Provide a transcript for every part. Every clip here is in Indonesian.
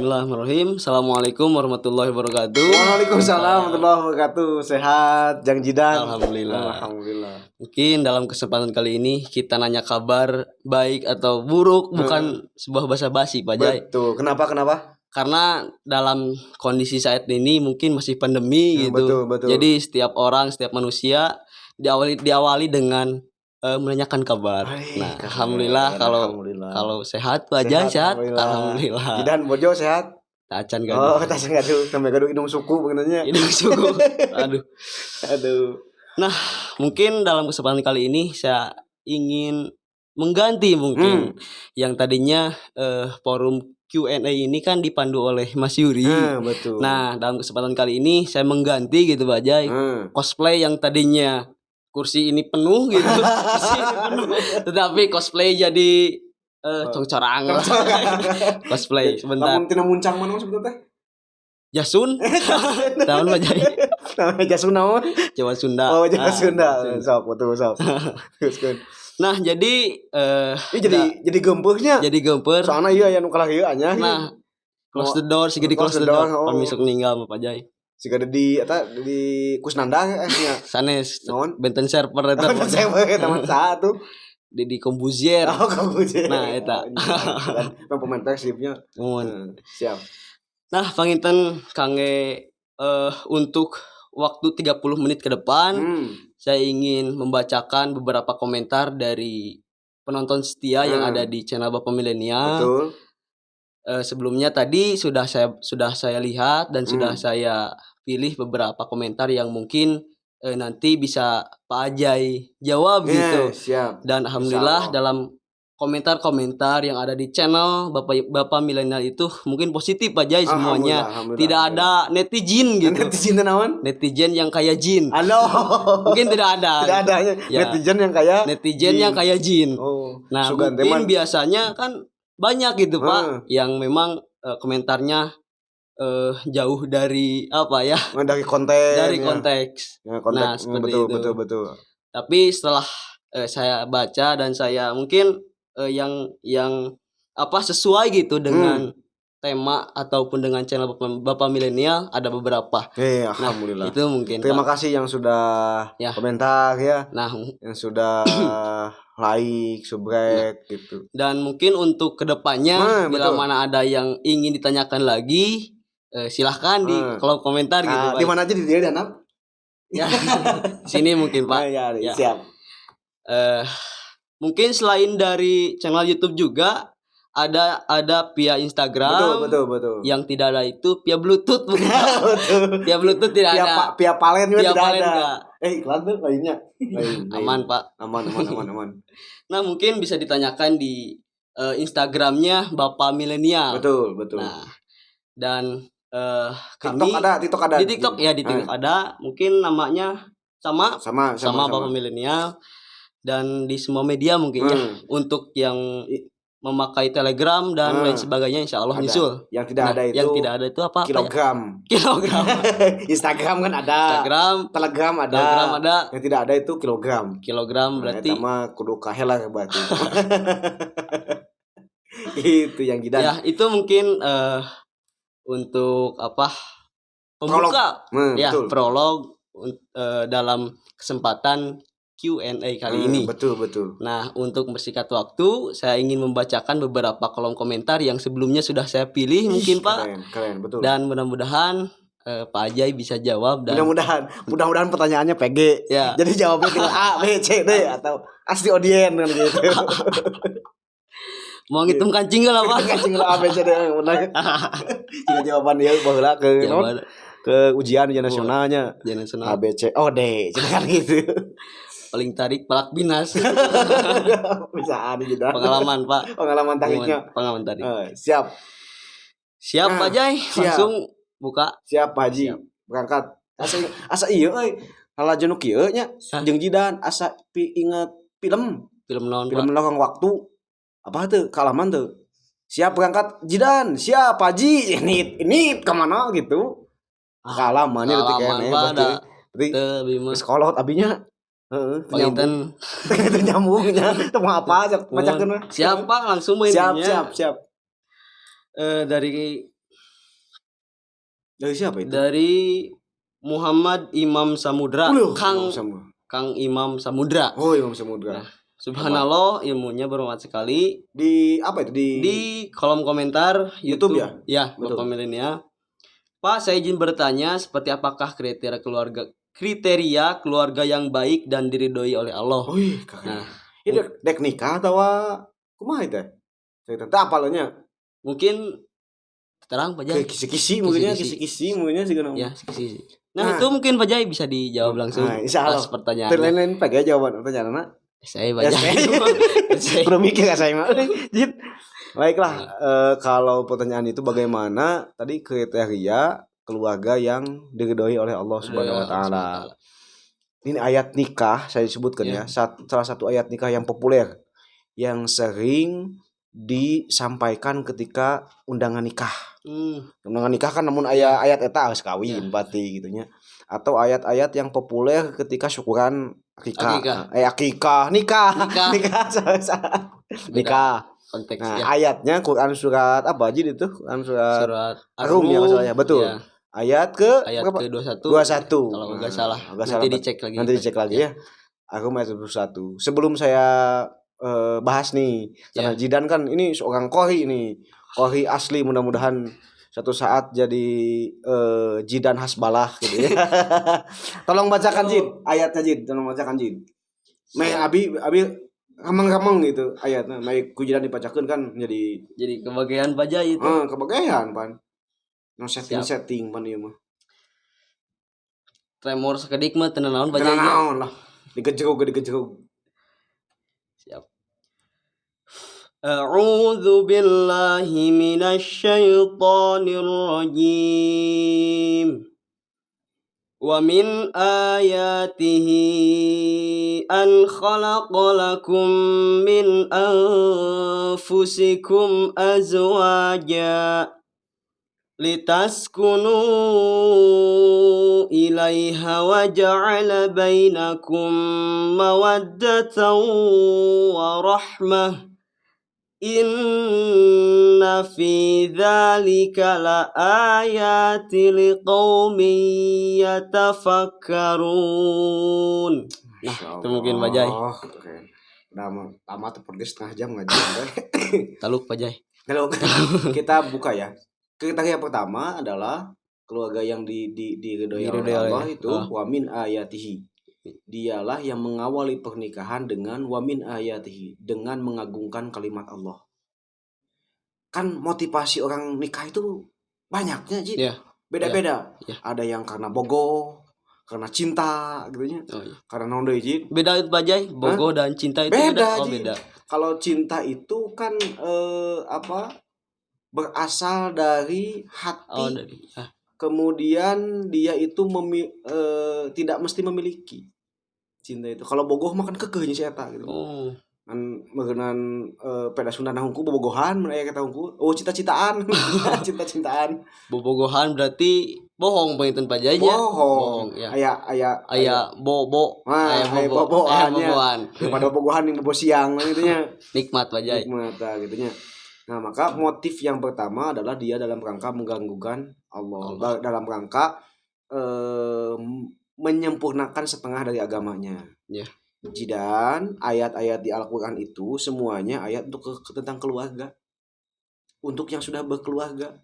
Bismillahirrahmanirrahim. Assalamualaikum warahmatullahi wabarakatuh. Waalaikumsalam warahmatullahi wabarakatuh. Sehat, Jang Jidan. Alhamdulillah. Mungkin dalam kesempatan kali ini kita nanya kabar baik atau buruk, bukan sebuah basa-basi, Pak Jai. Betul. Kenapa? Karena dalam kondisi saat ini mungkin masih pandemi gitu. Betul. Jadi setiap orang, setiap manusia diawali dengan menanyakan kabar. Nah, alhamdulillah kalau sehat Pak Jai sehat. Alhamdulillah. Jidan Bojo sehat. Tacan Oh, gaduh. tacan gaduh sampai gaduh hidung suku begitu. Hidung suku. Aduh. Nah, mungkin dalam kesempatan kali ini saya ingin mengganti mungkin yang tadinya forum Q&A ini kan dipandu oleh Mas Yuri. Betul. Nah, dalam kesempatan kali ini saya mengganti gitu Pak Jai. Cosplay yang tadinya kursi ini penuh gitu. Tetapi cosplay jadi congcorang. Cosplay sebentar. Lamun tina muncang mana sebetulnya teh? Jasun. Tahun Pak Jai. Namanya Jasun naon? Jawa Sunda. Oh, Jawa Sunda. Sok, betul. Teruskeun. Nah, jadi jadi gempeuhnya. jadi gemper. Soalnya iya anu kalah ieu anya. Nah, close the door, sige di close the door. Pamisuk ninggal Pak Jai. Siga di Kusnanda nya. Sanes Naon? benten server eta. Saya teman satu. Di Kombuzier. Oh, kamu. Nah, eta. Kan pemain Persibnya. Siap. Nah, panginten kangge untuk waktu 30 menit ke depan saya ingin membacakan beberapa komentar dari penonton setia yang ada di channel Bapak Milenial. Betul. Sebelumnya tadi sudah saya lihat dan sudah saya pilih beberapa komentar yang mungkin nanti bisa Pak Ajay jawab gitu. Siap. Dan alhamdulillah dalam komentar-komentar yang ada di channel Bapak Milenial itu mungkin positif Pak Ajay semuanya. Tidak ada netizen gitu. Netizen naon? Netizen yang kayak jin. Halo. Mungkin tidak ada. Tidak ada Ya. netizen yang kayak jin. Oh. Nah, mungkin biasanya kan banyak gitu Pak yang memang komentarnya jauh dari apa ya? Dari konteks. Dari konteks. Ya, konteks. Nah, seperti itu. Betul. Tapi setelah saya baca dan saya mungkin yang apa sesuai gitu dengan tema ataupun dengan channel Bapak Milenial ada beberapa. Alhamdulillah. Nah, itu mungkin. Terima kasih yang sudah komentar ya. Nah, yang sudah like, subscribe gitu. Dan mungkin untuk kedepannya bila mana ada yang ingin ditanyakan lagi, silahkan di kolom komentar gitu Pak. Di mana aja di dia dan Ya. Sini mungkin Pak. Ya. Siap. Mungkin selain dari channel YouTube juga ada via Instagram. Betul. Yang tidak ada itu via Bluetooth bukan? Betul. Via Bluetooth tidak ada. Via Palen juga tidak ada. Enggak. Iklan tuh lainnya. Aman Pak. Aman. Nah, mungkin bisa ditanyakan di Instagramnya Bapak Milenial. Betul. Nah, dan TikTok ada. di TikTok ya, di TikTok ada. Mungkin namanya sama Bapak Milenial. Dan di semua media mungkin ya. Untuk yang memakai Telegram dan lain sebagainya insya Allah nyusul. Yang tidak ada itu. Yang tidak ada itu apa? Kilogram. Instagram kan ada. Telegram ada. Yang tidak ada itu kilogram. Kilogram berarti. Sama kudu kahela berarti. Itu yang kita. Ya, itu mungkin untuk apa? Pembuka. Prolog dalam kesempatan Q&A kali ini. Betul. Nah, untuk mempersingkat waktu, saya ingin membacakan beberapa kolom komentar yang sebelumnya sudah saya pilih mungkin Pak. Keren, betul. Dan mudah-mudahan Pak Ajay bisa jawab dan mudah-mudahan pertanyaannya PG. Ya. Jadi jawabnya tinggal A, B, C, D atau asli audien kan gitu. Mau ngitung kancing lah Pak. Kancing A, B, C, D benar. Jika jawaban dia baheula ke ujian nasionalnya. A, B, C, O, D. Jangan gitu. Paling tarik palak binas. Bisa ada juga. Pengalaman Pak. Pengalaman tariknya. Pengalaman tarik. Siap Pak Jay. Langsung buka. Siap Pak Haji. Berangkat. Asa ieu euy. Halajeun nu kieu nya jeung Jidan asa inget film naon Film Lorong Waktu. Apa tuh? Kalaman tuh. Siap berangkat Jidan. Siap Pak Haji. Ini kemana gitu. Kalamannya detik kene berarti. Sekolah abinya Panginten itu nyambungnya mau apa aja bacakeun siapa langsung main siap dari Dari siapa itu? Dari Muhammad Imam Samudra. Kang Imam Samudra. Oh, Imam Samudra. Nah, subhanallah, ilmunya bermanfaat sekali. Di apa itu? Di kolom komentar YouTube ya? Ya, komentarnya. Pak, saya izin bertanya, seperti apakah kriteria keluarga yang baik dan diridhoi oleh Allah? Nah, ini dek nikah atau kumaha itu? Cerita apa lohnya? Mungkin terang Pak Jai. Kisi-kisi mungkinnya sih kan. Ya, kisi. Nah, itu mungkin Pak Jai bisa dijawab langsung. Pas pertanyaan. Lain pakai jawaban pertanyaan. Saya Pak Jai. Belum mikir saya mah. Baiklah, kalau pertanyaan itu bagaimana tadi kriteria keluarga yang diridhoi oleh Allah Subhanahu wa taala. Ini ayat nikah saya sebutkan ya. Salah satu ayat nikah yang populer yang sering disampaikan ketika undangan nikah. Undangan nikah kan namun ayat eta geus kawin pati gitu nya. Atau ayat-ayat yang populer ketika syukuran akikah. Nikah. Konteksnya. Nah, ayatnya Quran surat apa aja itu? Quran surat Ar-Rum ya masalahnya. Betul. Ya. Ayat ke 21. Kalau enggak salah. Nanti dicek lagi ya. Ar-Rum ayat 21. Sebelum saya bahas nih, karena Jidan kan ini seorang qori nih. Qori asli, mudah-mudahan suatu saat jadi Jidan Hasbalah gitu ya. Tolong bacakan Jid, ayatnya Jid, tolong bacakan Jid. Abi kamang gitu ayatnya. Baik kujidan dibacakeun kan jadi kebagian Pak Jai itu. Kebagian pan. No setting pan ieu mah. Tremor sakedik mah teu naon Pak Jai. Teu naon lah. Digejerug. Siap. A'udzu billahi minasy syaithanir rajim. Wa min ayatihi an khalaqa lakum min anfusikum azwaja litaskunu ilaiha wa ja'ala bainakum mawaddatan wa rahmah. Inna fi dzalika laayati liqaumin yatafakkarun. Nah, itu mungkin Pak Jai. Lama tuh pergi setengah jam ngaji. Taluk Pak Jai. Kita buka ya. Kriteria pertama adalah keluarga yang diridhoi oleh Allah itu wa min ayatihi. Dialah yang mengawali pernikahan dengan wamin ayatihi, dengan mengagungkan kalimat Allah. Kan motivasi orang nikah itu banyaknya Ji. Beda-beda. Ada yang karena bogoh, karena cinta gitu nya. Karena naon deui Ji? Beda itu Pak Jai, bogoh dan cinta itu beda. Kalau cinta itu kan berasal dari hati. Kemudian dia itu tidak mesti memiliki cinta itu. Kalau bogoh mah kan kekeuhnya si eta gitu. Kan meureunnan peda Sunda hungku bobogohan mun aya kata hungku. Cita-citaan. Cinta-cintaan. Bobogohan berarti bohong penginten Pak Jai nya. Bohong. Ya. Aya bobo. Aya bobohan. Daripada bobogohan yang bobo siang gitu nya. Nikmat Pak Jai. Nikmat gitu nya. Nah, maka motif yang pertama adalah dia dalam rangka mengganggukan Allah. Dalam rangka menyempurnakan setengah dari agamanya. Dan ayat-ayat di Al-Quran itu semuanya ayat untuk tentang keluarga. Untuk yang sudah berkeluarga.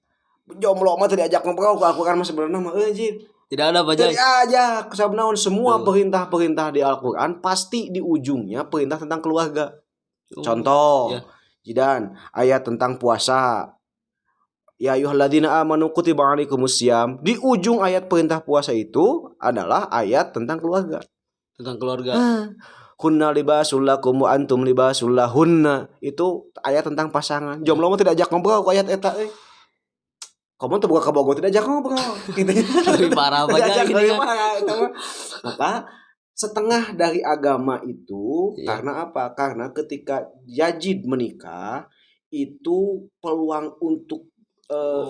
Jomblo mah tadi ajak ngobrol ke Al-Quran mah sebenarnya mah tidak ada Pak Jai. Tidak ajak sabnaon semua perintah-perintah di Al-Quran pasti di ujungnya perintah tentang keluarga. Contoh, Jidan, ayat tentang puasa. Ya ayyuhalladzina amanu kutiba alaikumusiyam. Di ujung ayat perintah puasa itu adalah ayat tentang keluarga. Tentang keluarga. Hunna libasul lakum wa antum libasul lahunna. Itu ayat tentang pasangan. Jomblo mah tidak ajak ngobrol ayat eta euy. Kamu tuh buka kabogo tidak ajak ngobrol. Gitu. Lebih parah banyak ini kan. Maka setengah dari agama itu karena apa? Karena ketika jadid menikah itu peluang untuk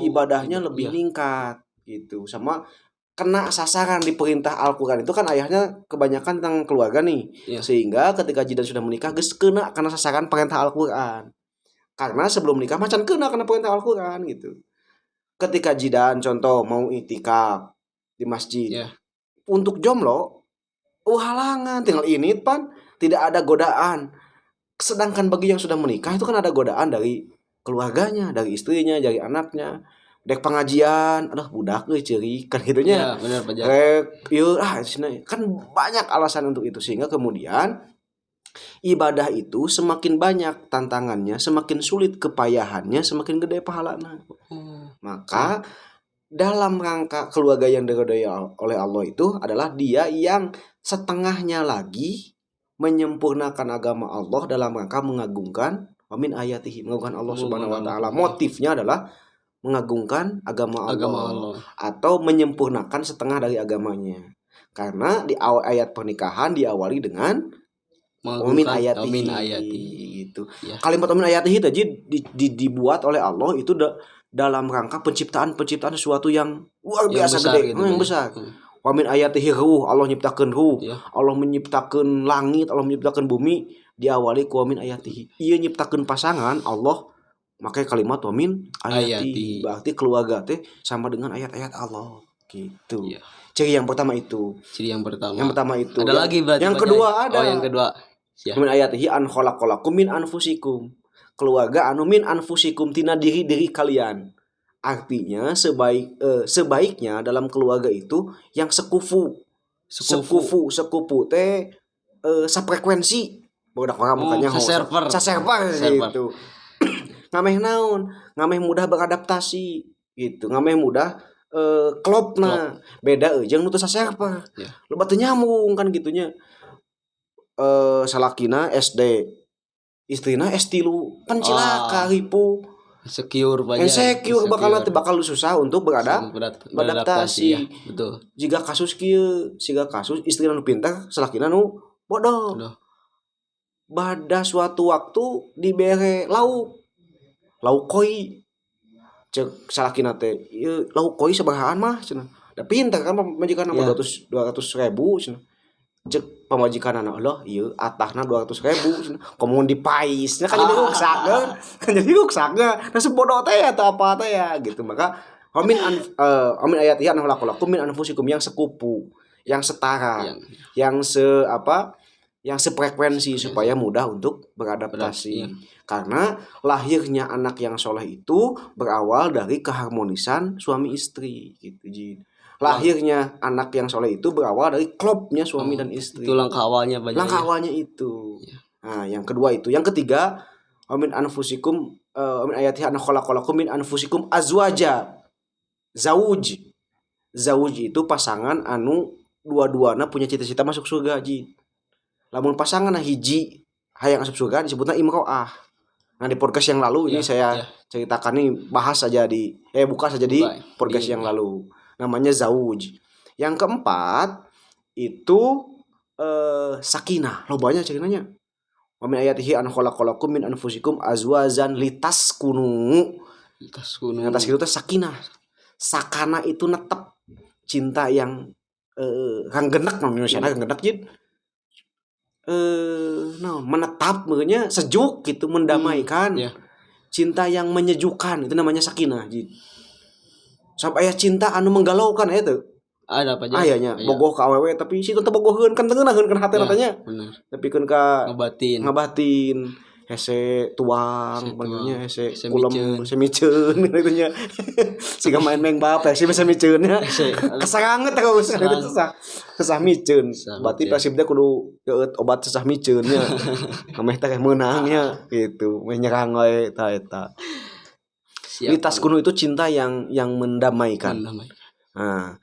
ibadahnya lebih meningkat gitu. Sama kena sasaran di perintah Al-Quran itu kan ayahnya kebanyakan tentang keluarga nih. Sehingga ketika jidan sudah menikah geus kena karena sasaran perintah Al-Quran. Karena sebelum nikah macan kena perintah Al-Quran gitu. ketika jidan contoh mau itikaf di masjid. Untuk jomblo halangan tinggal ini pan tidak ada godaan. Sedangkan bagi yang sudah menikah itu kan ada godaan dari keluarganya, dari istrinya, dari anaknya. Dek pengajian, aduh budak ceri kan gitunya. Ya, benar Pak Jah. Kan banyak alasan untuk itu sehingga kemudian ibadah itu semakin banyak tantangannya, semakin sulit kepayahannya, semakin gede pahalanya. Maka dalam rangka keluarga yang diridhoi oleh Allah itu adalah dia yang setengahnya lagi menyempurnakan agama Allah dalam rangka mengagungkan amin ayatihi, mengagungkan Allah Subhanahu wa taala. Motifnya adalah mengagungkan agama Allah atau menyempurnakan setengah dari agamanya. Karena di awal ayat pernikahan diawali dengan amin ayatihi itu. Ya. Kalimat amin ayatihi tadi dibuat oleh Allah itu dalam rangka penciptaan sesuatu yang luar biasa gede, gitu, yang besar. Wa min ayatihi ruh, Allah nyiptakeun ruh, Allah menciptakeun langit, Allah menciptakeun bumi, diawali ku min ayatihi. Ieu nyiptakeun pasangan Allah, makanya kalimat wa min ayatihi. Berarti keluarga teh sama dengan ayat-ayat Allah gitu. Ya. Ciri yang pertama itu. Yang pertama itu. Ada lagi berarti. Yang kedua ada. Yang kedua. Ya. Min ayatihi an khalaqalakum min anfusikum. Keluarga anu min anfusikum tina diri kalian. Artinya sebaiknya dalam keluarga itu yang sekufu teh sefrekuensi. Budak orang makanya saserver gitu. Ngameh naon? Ngameh mudah beradaptasi gitu. Ngameh mudah klopna. Beda jeung nu teu saserver. Loba teu nyambung kan gitunya. Salakina SD, istrina S3 kan cilaka ripu. Insecure bakal susah untuk beradaptasi. Ya, betul. Jika kasus istrina nu pintar, salakina nu bodoh. Pada suatu waktu dibere lauk koi. Cek salakina teh, lauk koi sabarahaan mah cenah. Da pintar kan majikanna 200.000 cenah. Cek pamajikan anak Allah ieu atahna 200.000 komun dipaisnya kan jadi ruksak nah sebodoh teh atau apa teh ya gitu. Maka amin ayatihi an khalaqalakum min anfusikum yang sekupu, yang setara, yang sefrekuensi supaya mudah untuk beradaptasi. Karena lahirnya anak yang soleh itu berawal dari keharmonisan suami istri gitu. Lahirnya anak yang soleh itu berawal dari klopnya suami dan istri. Itu langkah awalnya banyak. Langkah awalnya itu. Nah, yang kedua itu. Yang ketiga, amin anfusikum amin ayatihi an khalaqalakum min anfusikum azwaja. Zauj itu pasangan anu dua-duana punya cita-cita masuk surga ji. Lamun pasangan hiji hayang asup surga disebutna imro'ah. Nah, di podcast yang lalu ini saya ceritakan nih bahas saja buka saja di podcast yang lalu. Namanya zauj. Yang keempat itu sakinah. Lobanya sakinahnya. Wa min ayatihi an khalaqalakum min anfusikum azwazan litaskunu. Atas itu sakinah. Sakana itu netep. Cinta yang hanggenek namanya hanggenek jid. Menetap makanya sejuk gitu, mendamaikan. Cinta yang menyejukkan itu namanya sakinah jid. Sampai aya cinta anu menggalaukan itu. Ada apa aja? Ayahnya bogoh ka awewe tapi situ teh bogoheun kan tengeunaheun kan hate tanya. Tapi kan ka ngabatin hese tuang panggilnya hese kulem hese miceun gitu nya. Siga main mengbap hese miceunnya. Kesanganget terus sesah miceun. Berarti Persib teh kudu geueut obat sesah miceunnya. Kameh teh meunangnya gitu. Meh nyerang we eta. Litas kuno itu cinta yang mendamaikan. Nah,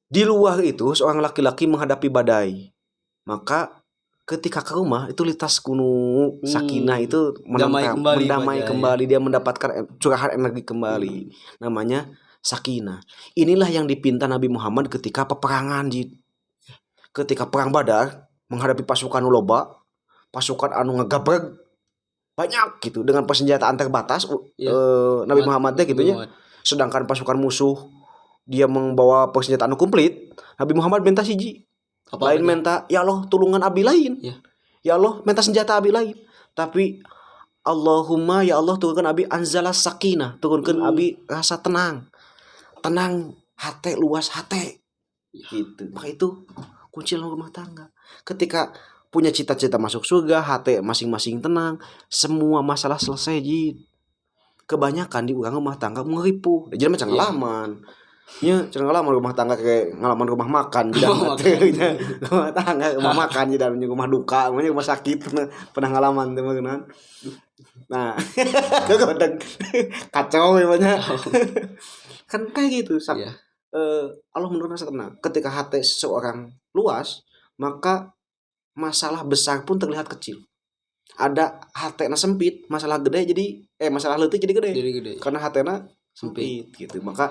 di luar itu seorang laki-laki menghadapi badai, maka ketika ke rumah itu litas kuno sakinah itu mendamai kembali, dia mendapatkan curahan energi kembali. Namanya sakinah. Inilah yang dipinta Nabi Muhammad ketika peperangan, ketika perang Badar menghadapi pasukan loba, pasukan anu ngegabreg banyak gitu dengan persenjataan terbatas. Nabi Muhammad gitu ya. Sedangkan pasukan musuh dia membawa persenjataan komplit. Nabi Muhammad minta siji. Lain minta ya Allah tulungan abi lain. Ya Allah minta senjata abi lain. Tapi Allahumma ya Allah turunkan abi anzala sakinah, turunkan abi rasa tenang hati, luas hati gitu. Maka itu kunci rumah tangga. Ketika punya cita-cita masuk surga, hati masing-masing tenang, semua masalah selesai jin. Kebanyakan di orang rumah tangga ngeripuh jadi macam ngalaman nya ngalaman rumah tangga kayak ngalaman rumah makan di dalam rumah tangga rumah makan di dalamnya rumah duka rumah sakit pernah ngalaman teman-teman. Nah kacau namanya kan kayak gitu. Allah menurunkan rasa tenang. Ketika hati seseorang luas, maka masalah besar pun terlihat kecil. Ada hatena sempit, masalah gede jadi masalah leutik jadi gede. Karena hatena sempit gitu. Maka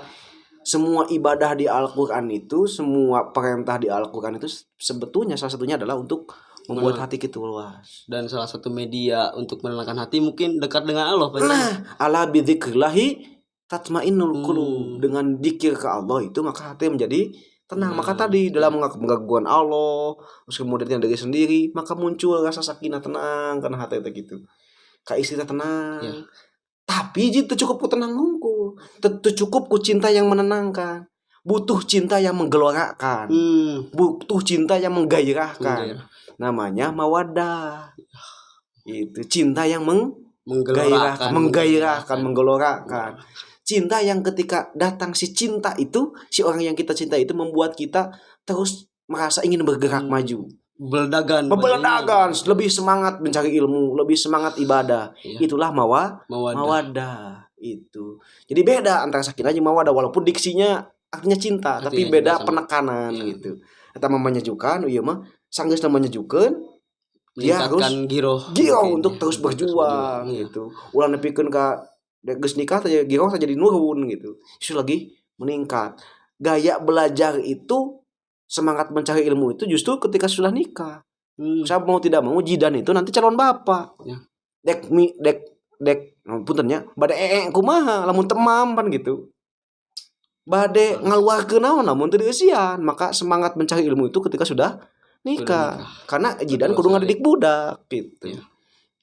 semua ibadah di Al-Qur'an itu, semua perintah di Al-Qur'an itu sebetulnya salah satunya adalah untuk membuat hati kita luas. Dan salah satu media untuk menenangkan hati mungkin dekat dengan Allah. Ala bidzikrillahi tatmainnul qulub. Dengan dzikir ke Allah itu maka hati menjadi tenang. Maka tadi dalam pengaguan Allah, terus kemudian dari sendiri, maka muncul rasa sakinah tenang karena hati itu gitu. Kak istri tenang. Tapi itu cukup ku tenang nungku. Tentu cukup ku cinta yang menenangkan. Butuh cinta yang menggelorakan. Butuh cinta yang menggairahkan. Namanya mawaddah. Itu cinta yang menggairahkan, menggelorakan. Cinta yang ketika datang si cinta itu, si orang yang kita cinta itu membuat kita terus merasa ingin bergerak maju. Beledagan, lebih semangat mencari ilmu, lebih semangat ibadah. Itulah mawaddah. Itu. Jadi beda antara sakinah dan mawaddah, walaupun diksinya artinya cinta, tapi beda penekanan gitu. Eta menyejukkan, ieu mah sanggeus menyejukkan. Dia harus giro untuk terus berjuang gitu. Ulah nepikeun ka geus nikah saja giro saja jadi nurun gitu. Justru lagi meningkat. Gaya belajar itu, semangat mencari ilmu itu justru ketika sudah nikah. Saya mau tidak mau jidan itu nanti calon bapak. Dek puntennya bade kumaha lamun temam pan gitu. Bade ngaluarkeun naon lamun teu dieusian, maka semangat mencari ilmu itu ketika sudah nikah. Karena jidan kudu ngadidik budak gitu.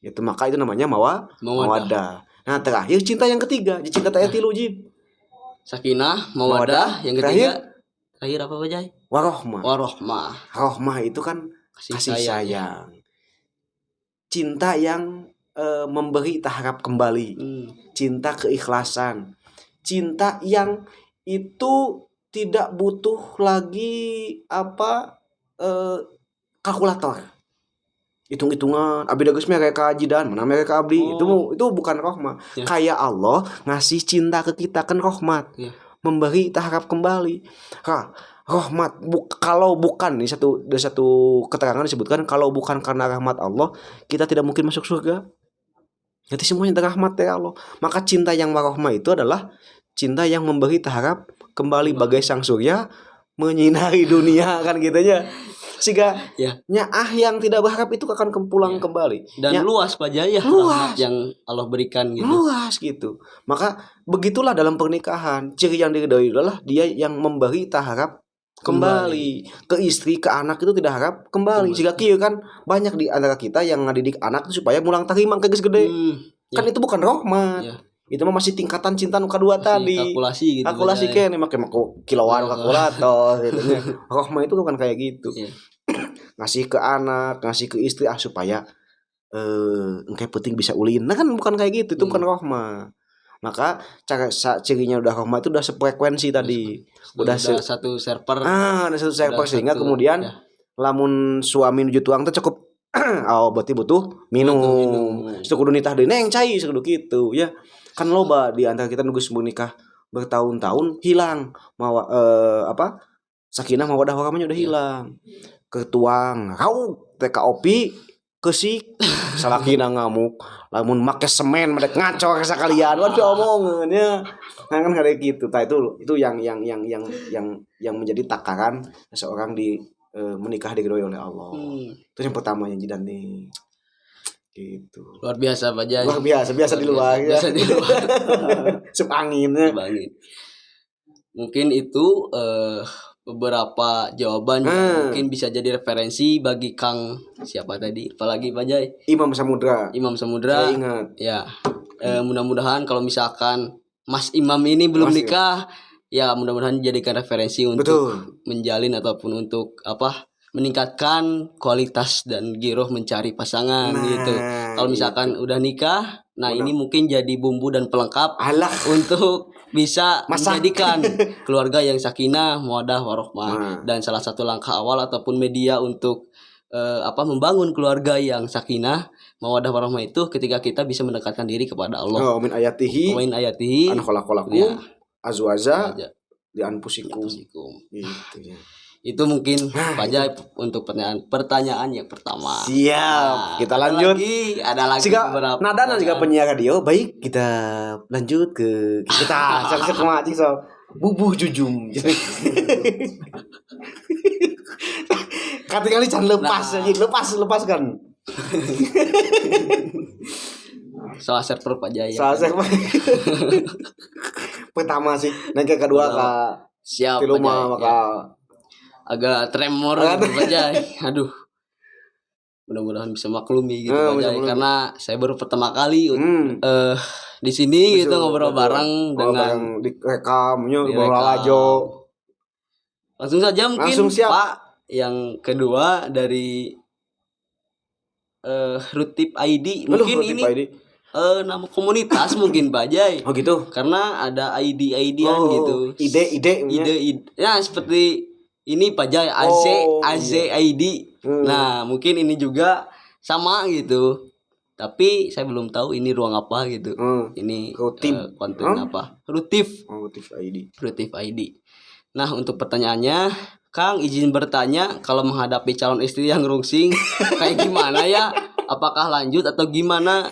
Itu maka itu namanya mawaddah. Nah, terakhir cinta yang ketiga, cinta ayat 3 Jin. Sakinah, mawaddah, yang ketiga terakhir apa Bajai? Warohmah. Rohmah itu kan kasih sayang. Cinta yang memberi tahap kembali. Cinta keikhlasan. Cinta yang itu tidak butuh lagi kalkulator. Hitung-hitungan abdi geus mere ka jidan mana mere ka abdi. Itu bukan rahmat. Kayak Allah ngasih cinta ke kita kan rahmat. Memberi tahap kembali. Rahmat kalau bukan ini satu keterangan disebutkan kalau bukan karena rahmat Allah kita tidak mungkin masuk surga. Jadi semuanya dari rahmat dari Allah. Maka cinta yang warahmah itu adalah cinta yang memberi tahap kembali bagai sang surya menyinari dunia kan gitu ya. Sehingga yang tidak berharap itu akan pulang kembali. Dan luas Pak Jaya rahmat yang Allah berikan gitu. Luas gitu. Maka begitulah dalam pernikahan. Ciri yang diridhoi adalah dia yang memberi tahap kembali ke istri, ke anak itu tidak harap kembali. Jika kieu kan banyak di antara kita yang ngadidik anak supaya mulang tarima ke geus gede. Kan itu bukan rahmat. Itu mah masih tingkatan cinta nu kadua tadi. Kalkulasi gitu. Kalkulasi ke make kiloan kalkulator gitu nya. Rahmat itu bukan kayak gitu. Ngasih ke anak, ngasih ke istri supaya engke penting bisa ulin. Nah kan bukan kayak gitu. Itu bukan rahmat. Maka cara cirinya udah rahmat itu udah sefrekuensi tadi. Udah satu server. Ada satu server sehingga kemudian lamun suami nuju tuang teh cukup berarti butuh minum. Itu kudu nitah deui neng cai kudu kitu ya. Kan loba di antara kita nunggu menikah bertahun-tahun hilang sakinah mawaddah warahmahnya udah hilang. Ketuang rauk TKOP kesik salakina ngamuk lamun make semen medek ngacor sakalian waduh omongeun ya. Nah kan kayak gitu. Itu yang menjadi takaran seseorang di menikah diridhoi oleh Allah. Itu yang pertama yang jidan nih. Gitu. Luar biasa Pak Jai. Luar biasa di luar ya. Biasa di luar. Sup anginnya. Mungkin itu beberapa jawaban yang mungkin bisa jadi referensi bagi Kang siapa tadi apalagi Pak Jai Imam Samudra saya ingat ya. Mudah-mudahan kalau misalkan Mas Imam ini belum nikah ya mudah-mudahan dijadikan referensi untuk menjalin ataupun untuk meningkatkan kualitas dan giroh mencari pasangan gitu. Kalau misalkan udah nikah, ini mungkin jadi bumbu dan pelengkap untuk bisa menjadikan keluarga yang sakinah, mawaddah, warohmah. Dan salah satu langkah awal ataupun media untuk membangun keluarga yang sakinah, mawaddah, warohmah itu ketika kita bisa mendekatkan diri kepada Allah. Min ayatihi an khalaqalakum azwaja di anfusikum. Gitu ya. Itu mungkin Pak Jai untuk pertanyaan yang pertama. Siap. Kita lanjut. Ada lagi beberapa. Nadana juga penyiar radio. Baik, kita lanjut ke kita cek so bubuh jujum. Kali can lepas aja, lepaskan. Soal server Pak Jai. Soal server. Pertama sih, nanti kedua siap di rumah maka agak tremor gitu Pak Jai. Aduh. Mudah-mudahan bisa maklumi gitu Pak Jai karena saya baru pertama kali di sini gitu ngobrol bareng dengan direkamnya lajo. Langsung saja mungkin Pak yang kedua dari Rutip ID mungkin ini nama komunitas mungkin Pak Jai. Oh gitu. Karena ada ID-ID-an gitu. Ide. Ya seperti ini Pak Jai AZID. Nah, mungkin ini juga sama gitu. Tapi saya belum tahu ini ruang apa gitu. Ini konten apa? Rutif ID. Nah, untuk pertanyaannya, Kang izin bertanya kalau menghadapi calon istri yang rungsing kayak gimana ya? Apakah lanjut atau gimana?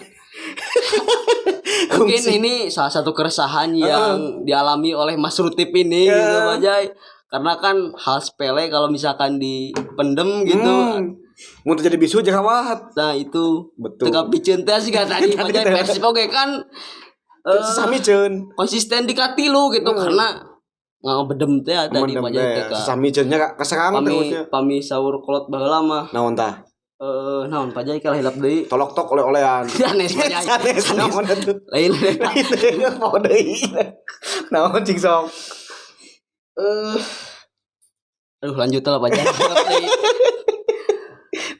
Mungkin ini salah satu keresahan yang dialami oleh Mas Rutip ini gitu Pak Jai. Karena kan hal sepele kalau misalkan dipendem gitu. Mau terjadi bisu jangan wahat. Nah itu betul. Tegap bicinta sih kan tadi Pak Jai versi oke kan sami ceun. Konsisten di katilu gitu karena bedem teh tadi Pak Jai teh. Sami ceunnya kaserang terusnya. Pami sahur kolot baheula mah. Naon tah? Naon Pak Jai kalah hilap deui. Tolok tok oleh-olehan. Sanes Pak Jai. Naon atuh? Lain. Mau deui. Naon cing sok? Aduh lanjut lah Pak Jai.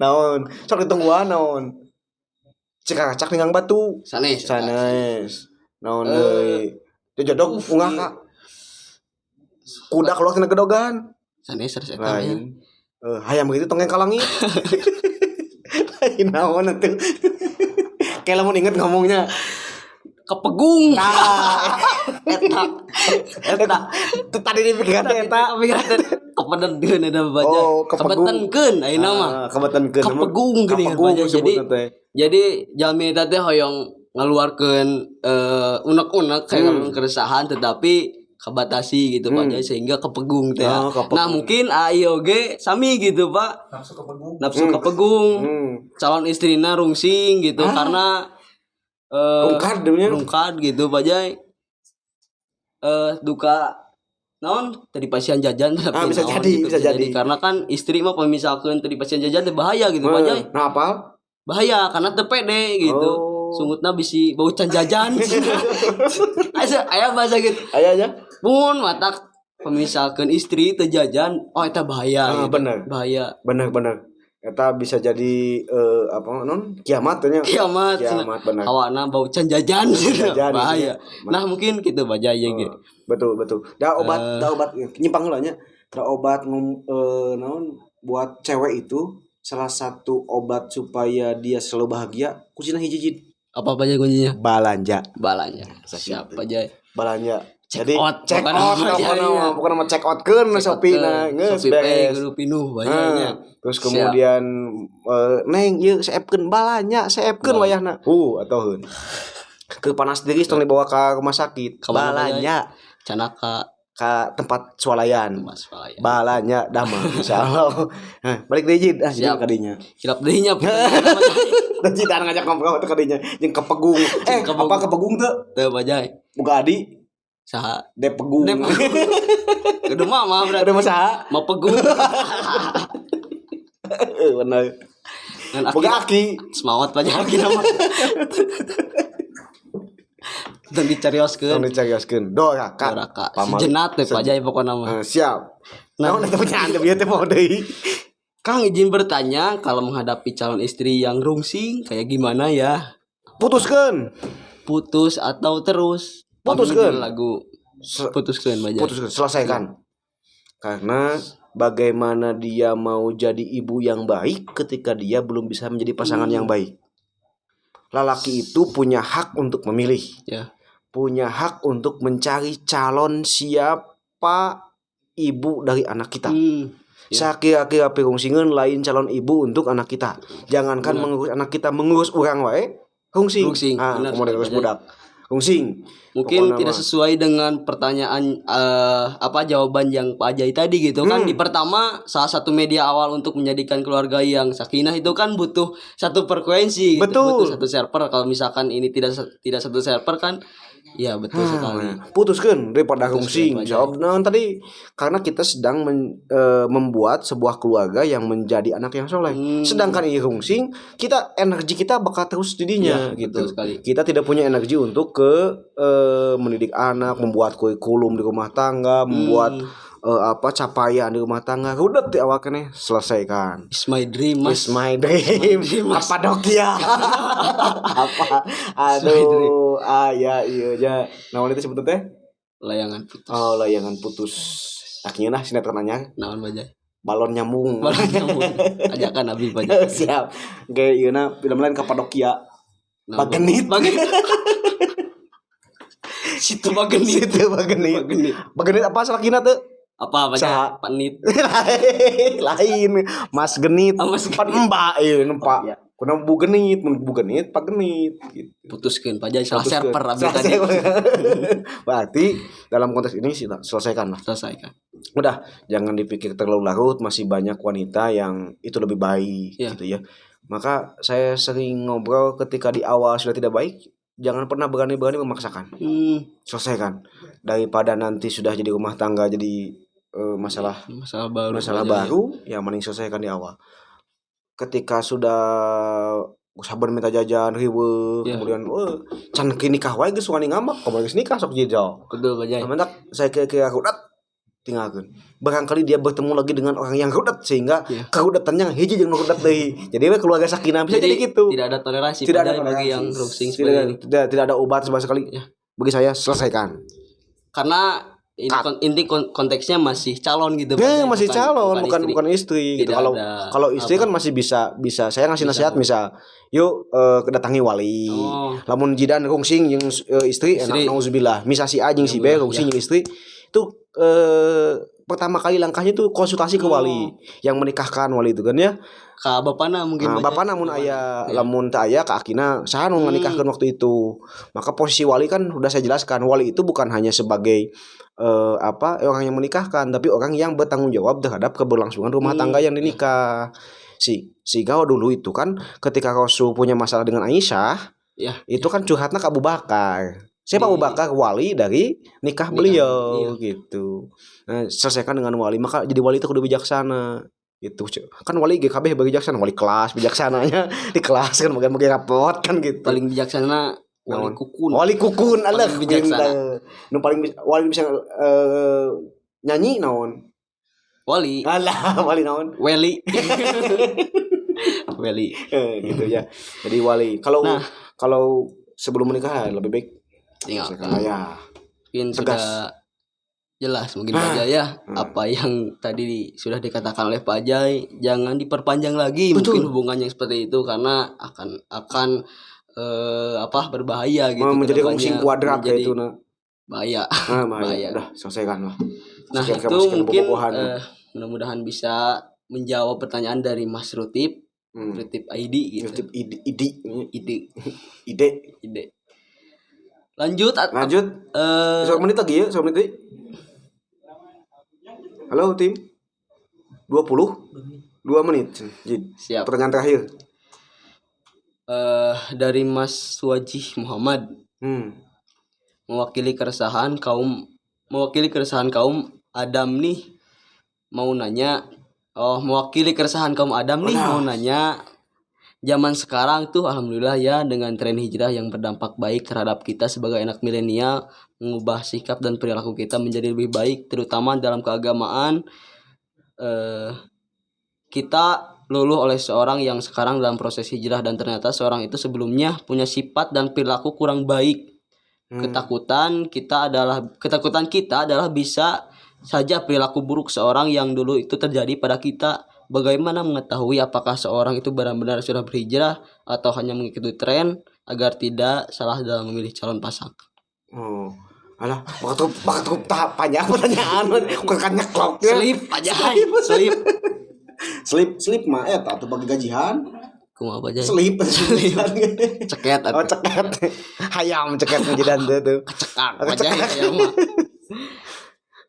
Naon? Sok ditungguan naon? Cek ningang batu. Sanes. Naon deui? Jodok ungah ka. Kuda keluar tina gedogan. Sanes eta. Hayam begitu tongeng kalangi. Lain naon atuh. Kayak lamun inget ngomongnya kepegung. Eta. Tadi dipikiran eta, kepedenkeun eta Pak Jai. Kebetenkeun ayeuna mah. Kebetenkeun. Kepegung geuning Pak Jai. Jadi jalmi eta teh hoyong ngaluarkeun unek-unek kayak keresahan tetapi kabatasi gitu Pak Jai sehingga kepegung teh. Nah, mungkin AIOG sami gitu Pak. Nafsu kepegung. Calon istrina rungsing gitu karena rungkad gitu Pak Jai. Duka naon tadi pasien jajan tapi bisa jadi karena kan istri mah pemisalkeun tadi pasien jajan teh bahaya gitu Pak Jai. Nah apa? Bahaya karena teu pede gitu. Sungutna bisi bau can jajan. Aya bahasa gitu. Aya aja. Mun matak pemisalkeun istri teu jajan, eta bahaya gitu. Bahaya. Bener. Eta bisa jadi kiamat tanya. Kiamat benar. Hawana bau can jajan bahaya. Nah mungkin gitu Pak Jai ge. Betul. Da obat nyimpang heula nya. Da obat naon buat cewek itu salah satu obat supaya dia selalu bahagia kucina hiji. Apa Jai kuncinya? Balanja. Siap Pak Jai. Balanja. Jadi check out bukan nama check out keun Shopee na geus beres kudu pinuh banyaknya. Terus kemudian neng ieu saepkeun balanya saepkeun wayahna atoheun ke panas diri tong dibawa ka rumah sakit balanya cenah ka tempat swalayan balanya damang insyaallah. Balik deui jid jadi ka dinya hilap deui nya jadi ngajak ngobrol teh ka dinya jeung kepegung apa kepegung teu Pak Jai boga adi Saha? Depegung. Kudu mama berarti. Kudu saha? Mau pegung. Benar. Boga aki. Semawat banyak aki nama. Dan dicarioskeun. Doraka. Sejenat teh pajai pokona mah. Siap. Nah, eta punya anda bieu teh mau deui. Kang izin bertanya, kalau menghadapi calon istri yang rungsing kayak gimana ya? Putuskeun. Putus atau terus? Putuskeun. Lagu putuskeun Bajai. Putuskeun, selesaikan. Karena bagaimana dia mau jadi ibu yang baik ketika dia belum bisa menjadi pasangan yang baik. Lelaki itu punya hak untuk memilih. Ya. Punya hak untuk mencari calon siapa ibu dari anak kita. Sakira-kira pirungsingeun lain calon ibu untuk anak kita. Jangankan mengurus anak kita, mengurus orang wae rungsing. Komoditas budak. Rungsing. Mungkin tidak sesuai dengan pertanyaan jawaban yang Pak Ajay tadi gitu kan. Di pertama, salah satu media awal untuk menjadikan keluarga yang sakinah itu kan butuh satu frekuensi gitu. Butuh satu server. Kalau misalkan ini tidak satu server kan, ya betul sekali. Putuskeun daripada rungsing. Jawab tadi karena kita sedang membuat sebuah keluarga yang menjadi anak yang soleh. Sedangkan ini rungsing, energi kita bakal terus didinya gitu. Kita tidak punya energi untuk mendidik anak, membuat kurikulum di rumah tangga, membuat capaian di rumah tangga. Udah di awal kene selesaikan. It's my dream. Kapadokia. Apa? Aduh, iya aja. Naon itu sebetulnya teh? Layangan putus. Oh, layangan putus. Akhirnya sinetron nanya. Naon Bajai? Balon nyambung. Ajakan Abi Bajai. Siap. Kayak ieu film lain Kapadokia. Bagenit. Situ bagenit. Bagenit apa salakina teh? Apa Panit. Lain Mas Genit. Pan Mbak Pak. Kuna Bu Genit Pak Genit gitu. Putuskeun Bajai salah server Abi tadi. Berarti dalam konteks ini selesaikan. Udah, jangan dipikir terlalu larut, masih banyak wanita yang itu lebih baik gitu ya. Maka saya sering ngobrol ketika di awal sudah tidak baik, jangan pernah berani-berani memaksakan. Selesaikan. Daripada nanti sudah jadi rumah tangga jadi masalah baru yang mending selesaikan di awal. Ketika sudah sabar minta jajan riweuh kemudian can nikah wae geus wani ngambek komo geus nikah sok jejal. Betul Bajai. Mantap saya kira rudat tinggalkeun. Barangkali dia bertemu lagi dengan orang yang rudat sehingga kerudatannya hiji jeung rudat deui. Jadi keluarga sakinah bisa jadi gitu. Tidak ada toleransi bagi yang rungsing seperti ini. Tidak ada obat sama sekali. Bagi saya selesaikan. Karena inti konteksnya masih calon gitu. Masih calon, bukan istri gitu. Kalau istri kan masih bisa saya ngasih nasihat misal, yuk kedatangi wali. Lamun jidan rungsing jeung istri enak nauzubillah. Misal si A jeung si B rungsing jeung istri itu pertama kali langkahnya itu konsultasi ke wali yang menikahkan wali itu kan ya. Ka bapana mungkin bapana mun aya lamun teu aya ka akina saha nu menikahkeun waktu itu. Maka posisi wali kan udah saya jelaskan, wali itu bukan hanya sebagai orang yang menikahkan, tapi orang yang bertanggung jawab terhadap keberlangsungan rumah tangga yang dinikah. Si Gawa dulu itu kan ketika Rasul punya masalah dengan Aisyah, itu kan curhatnya ke Abu Bakar. Siapa Abu Bakar? Wali dari nikah beliau gitu. Nah, selesaikan dengan wali, maka jadi wali itu kudu bijaksana. Gitu. Kan wali GKB bijaksana, wali kelas bijaksananya di kelas kan bagi rapot kan gitu. Paling bijaksana Wali kukun alah bijaksana. Nu paling wali bisa nyanyi naon? Wali. Alah, wali naon? Weli. Gitu ya. Jadi wali. Kalau sebelum menikah lebih baik tinggalkan. Mungkin sudah jelas mungkin Pak Ajay apa yang tadi sudah dikatakan oleh Pak Ajay, jangan diperpanjang lagi. Betul. Mungkin hubungan yang seperti itu karena akan berbahaya gitu. Menjadi rungsing kuadrat kayak itu bahaya. Bahaya. Udah selesaikan lah. Nah, itu mungkin mudah-mudahan bisa menjawab pertanyaan dari Mas Rutip. Rutip ID gitu. Rutip ID. Lanjut. Sok menit lagi ya, sok menit. Halo tim. 2 menit. Siap. Pertanyaan terakhir. Dari Mas Wajih Muhammad. mewakili keresahan kaum Adam nih mau nanya. Mewakili keresahan kaum Adam nih mau nanya. Zaman sekarang tuh alhamdulillah ya dengan tren hijrah yang berdampak baik terhadap kita sebagai anak milenial, mengubah sikap dan perilaku kita menjadi lebih baik terutama dalam keagamaan. Kita luluh oleh seorang yang sekarang dalam proses hijrah dan ternyata seorang itu sebelumnya punya sifat dan perilaku kurang baik. Ketakutan kita adalah bisa saja perilaku buruk seorang yang dulu itu terjadi pada kita. Bagaimana mengetahui apakah seorang itu benar-benar sudah berhijrah atau hanya mengikuti tren agar tidak salah dalam memilih calon pasangan? Alah, bakal tahap panjang pertanyaan, bukan nyeklok ya. Slip mah atau bagi gajian. Kumaha aja. Slip. Ceket atuh. Ceket. Hayam ceket ngajidan tuh. Kecekak aja ya mah.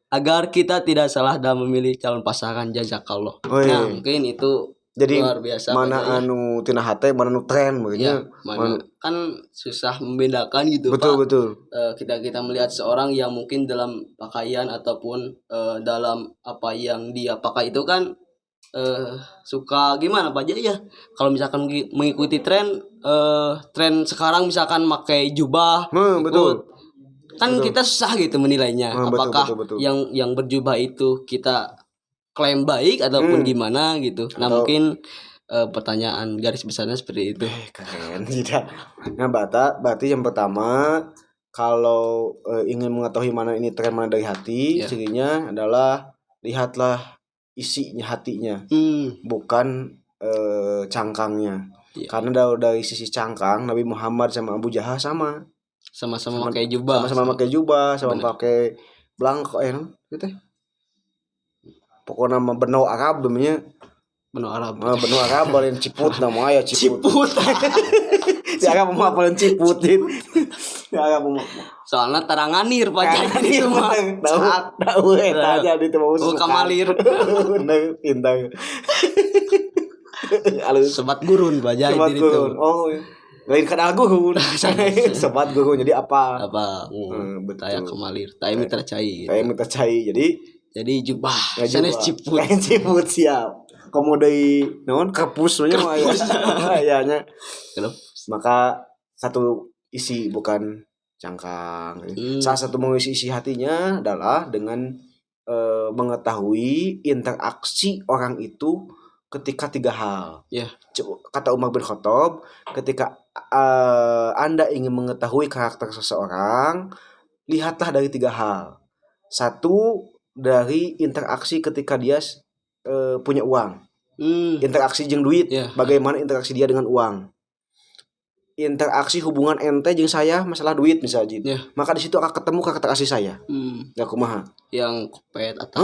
Agar kita tidak salah dalam memilih calon pasangan, jazakallah. Nah, mungkin itu jadi luar biasa. Mana anu tina hate, mana anu tren ya, kan susah membedakan gitu, betul, Pak. Betul. Kita melihat seorang yang mungkin dalam pakaian ataupun dalam apa yang dia pakai itu kan suka gimana Pak aja ya. Kalau misalkan mengikuti tren sekarang misalkan pakai jubah, betul. Kan betul. Kita susah gitu menilainya apakah betul. Yang berjubah itu kita klaim baik ataupun gimana gitu. Nah mungkin pertanyaan garis besarnya seperti itu. Keren tidak. Nah berarti yang pertama kalau ingin mengetahui mana ini tren mana dari hati, cirinya adalah lihatlah isinya hatinya, bukan cangkangnya. Karena dari sisi cangkang Nabi Muhammad sama Abu Jahal sama-sama pakai jubah, sama pakai belangko gitu. Pokoknya nama benau Arab namanya. Benau Arab paling ciput namanya ciput. Ya Arab mau paling ciput gitu. Ya Arab mau. Soalnya taranganir pacar itu mah. Tahu eta aja di teu mau kamalir. Bener pintar. Sobat gurun bajai diri itu. Oh iya. Lain kadal gurun. Sobat gurun jadi apa? Betul. Taya kemalir, taya mitra cai. Taya mitra cai. Jadi jubah. Sanes ciput. Ciput siap. Komo deui naon kepus nya mah ayanya. Maka satu isi bukan cangkang. Salah satu mengisi isi hatinya adalah dengan mengetahui interaksi orang itu ketika 3 hal. Kata Umar bin Khattab, ketika Anda ingin mengetahui karakter seseorang, lihatlah dari 3 hal. 1, dari interaksi ketika dia punya uang. Interaksi jeung duit, bagaimana interaksi dia dengan uang. Interaksi hubungan ente jeung saya masalah duit misalnya. Maka di situ akan ketemu karakter asli saya. Ya kumaha? Yang kopet atau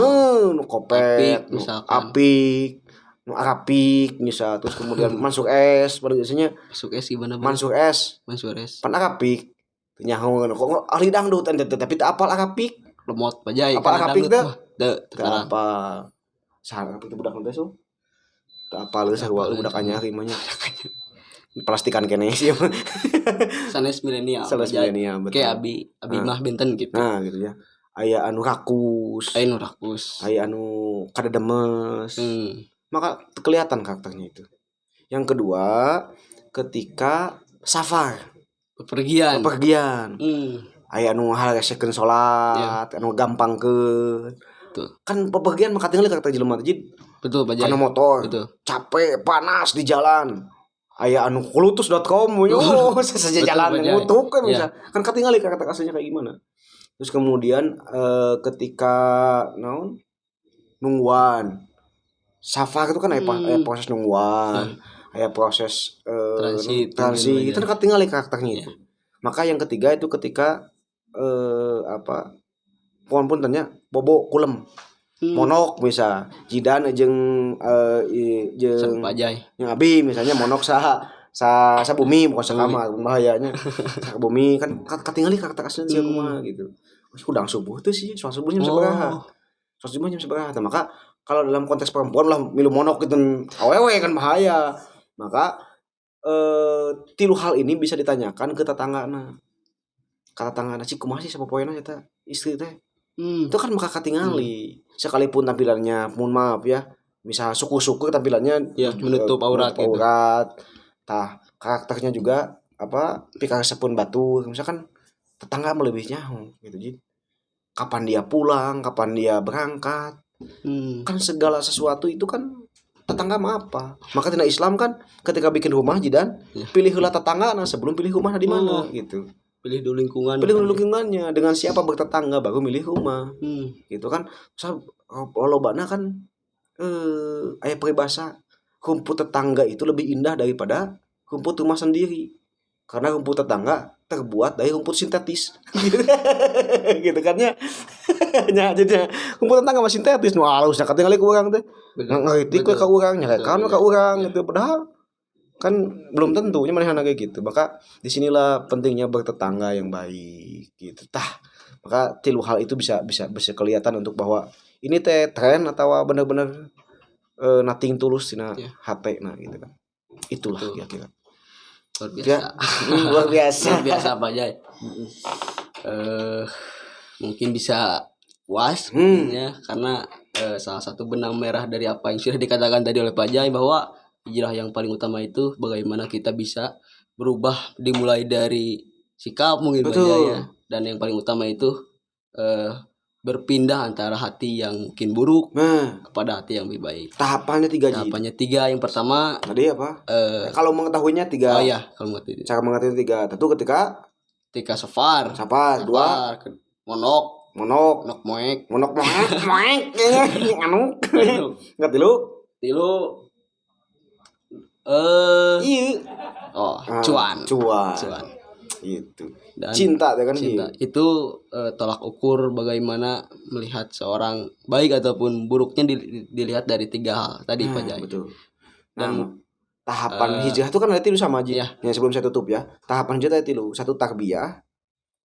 kopet, apik, arapik misal, terus kemudian masuk es, pada biasanya masuk es gimana? Masuk es. Pan arapik. Nyaho kok ahli dangdut tapi teu apal arapik. Lemot bajai. Apa arapik teh? Teu apal. Saha arapik teh budak teh so. Teu apal sarua budak anyar imahnya. Plastikan kene sih. Sanes milenial. Betul. Kayak abi mah benten gitu. Nah, gitu ya. Aya anu rakus. Aya anu kada demes. Maka kelihatan karakternya itu. Yang kedua, ketika safar, bepergian. Aya anu halesekeun salat, anu gampangkeun. Kan bepergian maka tinggal karakter jelema teh. Betul, Pak. Karena motor. Betul. Capek, panas di jalan. Aya anu kulutus.com saja jalan ngutuk kan bisa. Kan katingali karakter aslinya kayak gimana. Terus kemudian ketika nungguan safar itu kan ada proses nungguan, ada proses transit itu kan tinggal karakternya itu. Maka yang ketiga itu ketika pun tanya bobo kulem monok bisa jidan jeung yang abi misalnya monok sa bumi bukan sakamar bahayanya sa bumi kan katingali karakter aslinya siapa kumaha gitu. Udang subuh tuh sih soal subuhnya jam seberapa. Maka kalau dalam konteks perempuan lah milu monok gitu awewe kan bahaya. Maka 3 hal ini bisa ditanyakan ke tetanggana. kata tangan cik kumaha sih siapa poinnya eta istri teh. Itu kan bakal katingali. Sekalipun tampilannya mohon maaf ya, misal suku-suku tampilannya ya menutup aurat gitu. Tah karakternya juga apa pikir sepun batu misalkan tetangga melebihnya gitu Jin. Kapan dia pulang, kapan dia berangkat. Kan segala sesuatu itu kan tetangga mah apa. Maka tina Islam kan ketika bikin rumah Jidan, pilih heula tetangga sebelum pilih rumah di mana gitu. Pilih dulu lingkungan. Pilih dulu lingkungannya, dengan siapa bertetangga baru milih rumah. Gitu kan. Misal lobana kan aya peribahasa rumput tetangga itu lebih indah daripada rumput rumah sendiri. Karena rumput tetangga terbuat dari rumput sintetis. Gitu kan ya. Nya jadi rumput tetangga mah sintetis nu halusnya katingali ku urang teh. Ngariti ke urang nya kan ka urang gitu padahal kan belum tentunya manehna kayak gitu. Maka disinilah pentingnya bertetangga yang baik gitu. Maka tilu hal itu bisa kelihatan untuk bahwa ini teh tren atau benar-benar nothing tulus tina hate nah gitu kan. Itulah kira-kira. Luar biasa apa aja. Mungkin bisa puas ya karena salah satu benang merah dari apa yang sudah dikatakan tadi oleh Pak Jai bahwa hijrah yang paling utama itu bagaimana kita bisa berubah dimulai dari sikap mungkin Pak Jai ya. Dan yang paling utama itu berpindah antara hati yang mungkin buruk kepada hati yang lebih baik. Tahapannya 3. Tahapannya 3. Yang pertama tadi apa? Kalau mengetahuinya 3. Oh iya, kalau mengetahui. Cara mengetahuinya 3. Tentu ketika safar 2 monok moek kayaknya anu enggak tilu cuan itu dan cinta kan itu tolak ukur bagaimana melihat seorang baik ataupun buruknya dilihat dari 3 hal tadi Pak Jai. Betul. Dan tahapan hijrah itu kan ada 3 sama aja. Ya sebelum saya tutup ya. Tahapan hijrah ada 3. 1 tarbiyah,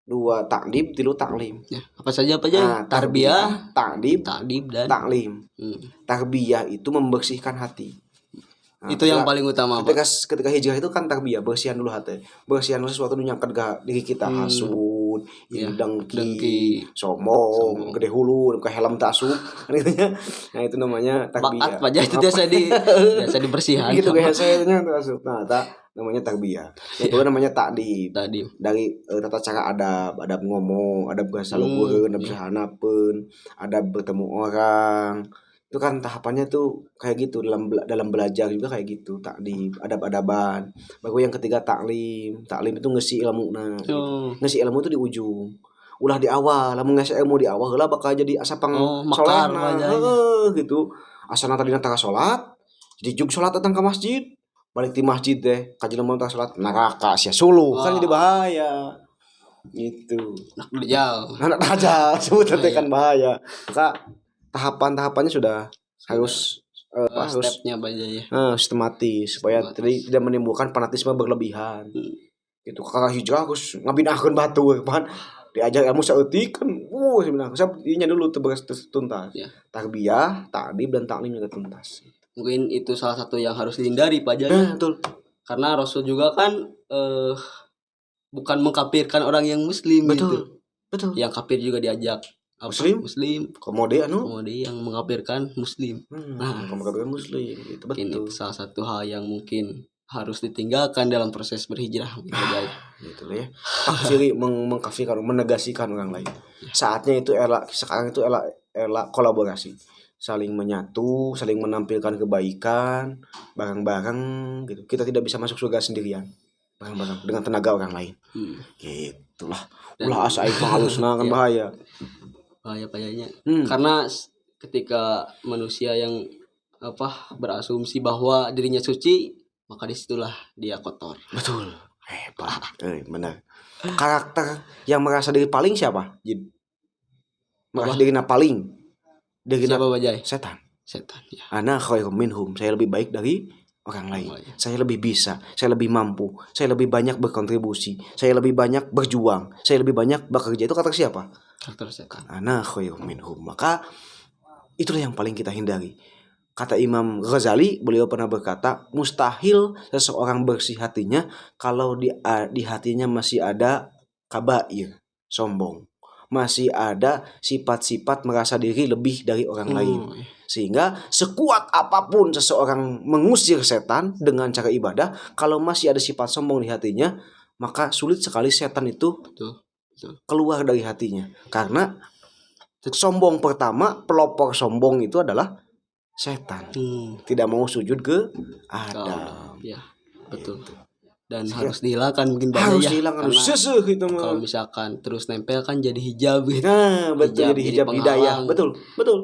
2 takdib, 3 taklim. Ya, apa saja Pak Jai? Tarbiyah, takdib dan taklim. Tarbiyah itu membersihkan hati. Itu yang paling utama ketika hijrah itu kan tarbiyah, bersihan dulu hati, bersihan sesuatu yang nyangkat diri kita, hasud, dengki, sombong, gede hulu, ke helm tak asup, nah itu namanya tarbiyah. Bakat aja itu biasa dibersihan. Gitu kayak saya nya asup. Nah, namanya tarbiyah. Itu namanya takdib. Dari tata cara adab ngomong, adab bahasa luhur, adab sahanapeun, adab bertemu orang. Itu kan tahapannya tuh kayak gitu dalam belajar juga kayak gitu takdib adab-adaban. Baru yang ketiga taklim itu ngisi ilmu ngisi ilmu itu di ujung ulah di awal lamun ngisi ilmu di awal heula bakal jadi asapang solehna gitu asana tadi tara salat jadi juk salat datang ke masjid balik di masjid deh kajian mau salat neraka sia suluh kan jadi bahaya gitu anak dajal sebut kan bahaya. Maka tahapannya sudah harus stepnya banyak sistematis supaya tidak menimbulkan fanatisme berlebihan. Gitu kakak hijrah harus ngabinahkeun batu kan diajar ilmu saeutik kan sebenarnya dulu tuntas. Tarbiyah, takdib dan taklim juga tuntas. Mungkin itu salah satu yang harus dihindari Pak Jai. Betul. Karena Rasul juga kan bukan mengkafirkan orang yang muslim. Betul. Yang kafir juga diajak Muslim komode yang mengkafirkan muslim. Mengkafirkan muslim itu betul. Ini salah satu hal yang mungkin harus ditinggalkan dalam proses berhijrah gitu ya. Takfiri mengkafirkan menegasikan orang lain. Saatnya itu sekarang itu elak kolaborasi. Saling menyatu, saling menampilkan kebaikan bareng-bareng gitu. Kita tidak bisa masuk surga sendirian. Bareng-bareng dengan tenaga orang lain. Gitulah. Ulah asa aing halusna kan bahaya. Bahayanya karena ketika manusia yang berasumsi bahwa dirinya suci maka disitulah dia kotor. Betul, hebat, benar. Karakter yang merasa diri paling siapa? Merasa dirinya paling siapa Bajai? Setan ya. Ana khairum minhum, saya lebih baik dari orang lain. Saya lebih bisa, saya lebih mampu, saya lebih banyak berkontribusi, saya lebih banyak berjuang, saya lebih banyak bekerja. Itu kata siapa? Karakter setan. Ana khairum minhum. Maka itulah yang paling kita hindari. Kata Imam Ghazali, beliau pernah berkata, mustahil seseorang bersih hatinya kalau di hatinya masih ada kabair, sombong. Masih ada sifat-sifat merasa diri lebih dari orang lain. Sehingga sekuat apapun seseorang mengusir setan dengan cara ibadah, kalau masih ada sifat sombong di hatinya, maka sulit sekali setan itu keluar dari hatinya. Karena sombong pertama, pelopor sombong itu adalah setan. Tidak mau sujud ke Adam. Ya, betul. Dan harus dihilangkan mungkin harus dihilangkan gitu. Kalau misalkan terus nempel kan jadi hijab gitu. Nah, betul, jadi hijab hidayah. Betul.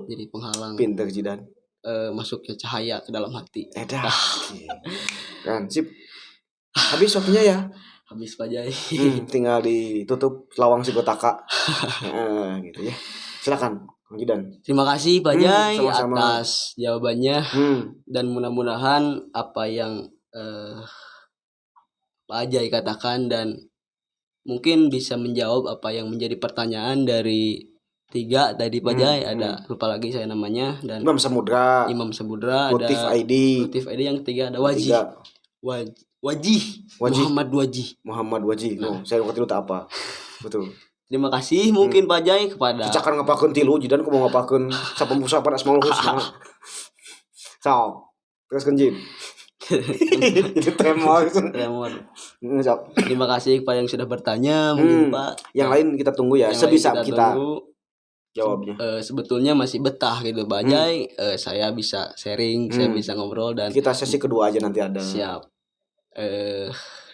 Jadi penghalang. Pinter Jidan. Masuknya cahaya ke dalam hati. Kan sip. Habis waktunya ya. Habis Pak Jai. Tinggal ditutup lawang si Gotaka. Gitu ya. Silakan Kang Jidan. Terima kasih Pak Jai atas jawabannya. Dan mudah-mudahan apa yang Pak Jai katakan dan mungkin bisa menjawab apa yang menjadi pertanyaan dari 3 tadi Pak Jai. Ada lupa lagi saya namanya, dan Imam Samudra, Motif ID yang ketiga ada Wajih Muhammad Wajih. Saya ngerti lu tak apa. Betul. Terima kasih mungkin Pak Jai kepada Cicakan ngapakeun tilu Jidan ku mau ngapakeun sapan asmaul husna. Terus kenjin. Jadi tremor. Terima kasih kepada yang sudah bertanya mungkin Pak. Yang lain kita tunggu ya, sebisa kita jawabnya. Sebetulnya masih betah gitu Pak Jai. Saya bisa sharing, saya bisa ngobrol, dan kita sesi kedua aja nanti ada. Siap.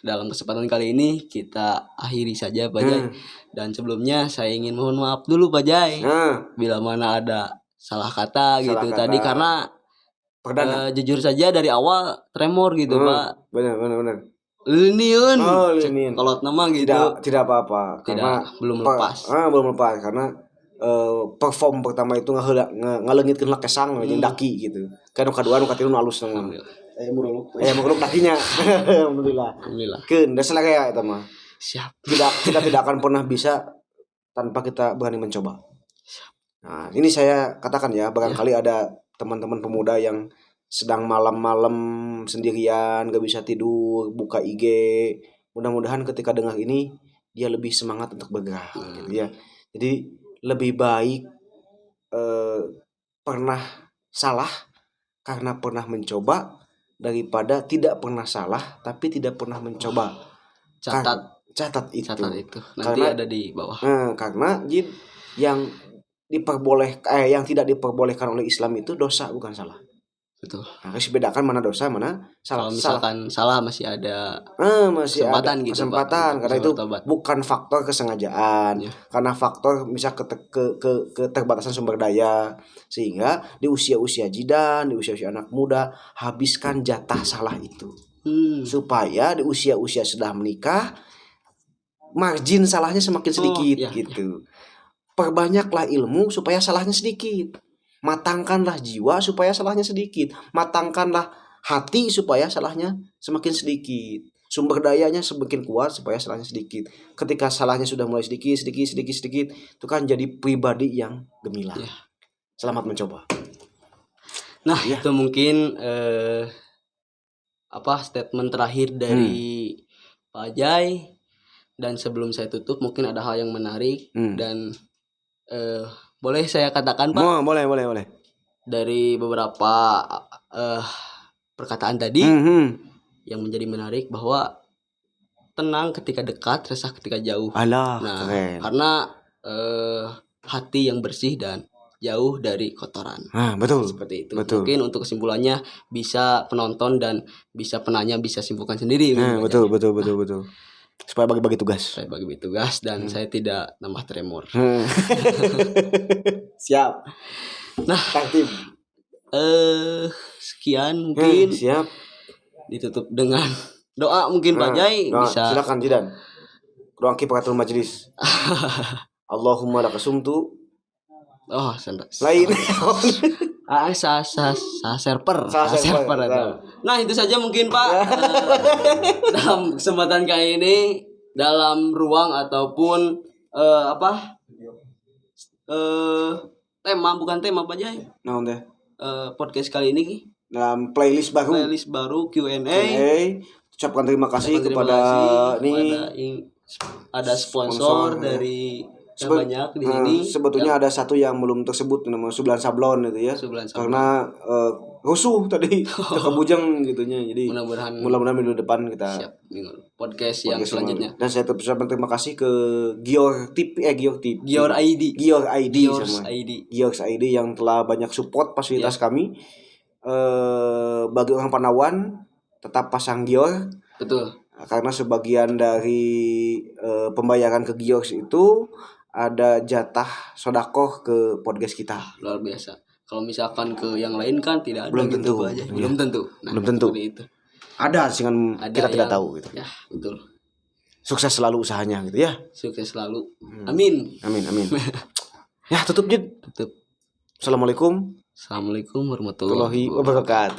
Dalam kesempatan kali ini kita akhiri saja Pak Jai. Dan sebelumnya saya ingin mohon maaf dulu Pak Jai bila mana ada salah kata tadi, karena jujur saja dari awal tremor gitu Pak. Benar. Liniun. Kalau nama gitu. Tidak apa-apa. Karena belum lepas. Belum lepas karena perform pertama itu ngaleungitkeun kesang jeung daki gitu. Kan nu kadua nu katilu nu alus nama. Muruluk dakinya. Alhamdulillah. Keun da selera eta mah. Siap. Kita tidak akan pernah bisa tanpa kita berani mencoba. Nah, ini saya katakan ya, barangkali ada teman-teman pemuda yang sedang malam-malam sendirian, gak bisa tidur, buka IG. Mudah-mudahan ketika dengar ini dia lebih semangat untuk bergerak gitu ya. Jadi lebih baik pernah salah karena pernah mencoba daripada tidak pernah salah tapi tidak pernah mencoba. Catat itu. Nanti karena, ada di bawah. Karena yang yang tidak diperbolehkan oleh Islam itu dosa, bukan salah. Betul. Harus bedakan mana dosa, mana salah. Kalau misalkan salah masih ada kesempatan gitu. Kesempatan karena itu bukan faktor kesengajaan. Karena faktor misal keterbatasan sumber daya, sehingga di usia-usia Jidan, di usia-usia anak muda, habiskan jatah salah itu. Supaya di usia-usia sudah menikah, margin salahnya semakin sedikit gitu. Perbanyaklah ilmu supaya salahnya sedikit. Matangkanlah jiwa supaya salahnya sedikit. Matangkanlah hati supaya salahnya semakin sedikit. Sumber dayanya semakin kuat supaya salahnya sedikit. Ketika salahnya sudah mulai sedikit, itu kan jadi pribadi yang gemilang. Selamat mencoba. Nah, itu mungkin statement terakhir dari Pak Jai. Dan sebelum saya tutup, mungkin ada hal yang menarik dan boleh saya katakan Pak? Boleh. Dari beberapa perkataan tadi yang menjadi menarik, bahwa tenang ketika dekat, resah ketika jauh. Keren. Karena hati yang bersih dan jauh dari kotoran. Betul. Seperti itu. Betul. Mungkin untuk kesimpulannya bisa penonton dan bisa penanya bisa simpulkan sendiri. Betul. Supaya bagi-bagi tugas. Dan saya tidak nambah tremor. Siap. Nah, taktim. Sekian mungkin. Siap. Ditutup dengan doa mungkin Pak Jai bisa. Silakan Jidan. Doa kifaratul majlis. Allahumma lakasumtu. Lain. Server. Nah, itu saja mungkin Pak. Dalam kesempatan kali ini, dalam ruang ataupun bukan tema Pak Jai. Podcast kali ini dalam playlist baru Q&A. Ucapkan terima kasih kepada ada sponsor dari banyak di sini. Sebetulnya ada satu yang belum tersebut namanya Sublan Sablon itu ya. Karena rusuh tadi kebujang gitunya. Jadi mudah-mudahan minggu depan kita podcast yang selanjutnya. Dan saya terima kasih ke Gior ID yang telah banyak support fasilitas kami. Bagi orang Panawan tetap pasang Gior. Betul. Karena sebagian dari pembayaran ke Gior itu ada jatah sodakoh ke podcast kita. Luar biasa. Kalau misalkan ke yang lain kan tidak ada. Belum tentu. Aja. Belum tentu. Belum tentu. Itu. Ada dengan kita tidak tahu gitu. Ya, betul. Sukses selalu usahanya gitu ya. Sukses selalu. Amin. Ya, tutup Jid. Tutup. Assalamualaikum warahmatullahi wabarakatuh.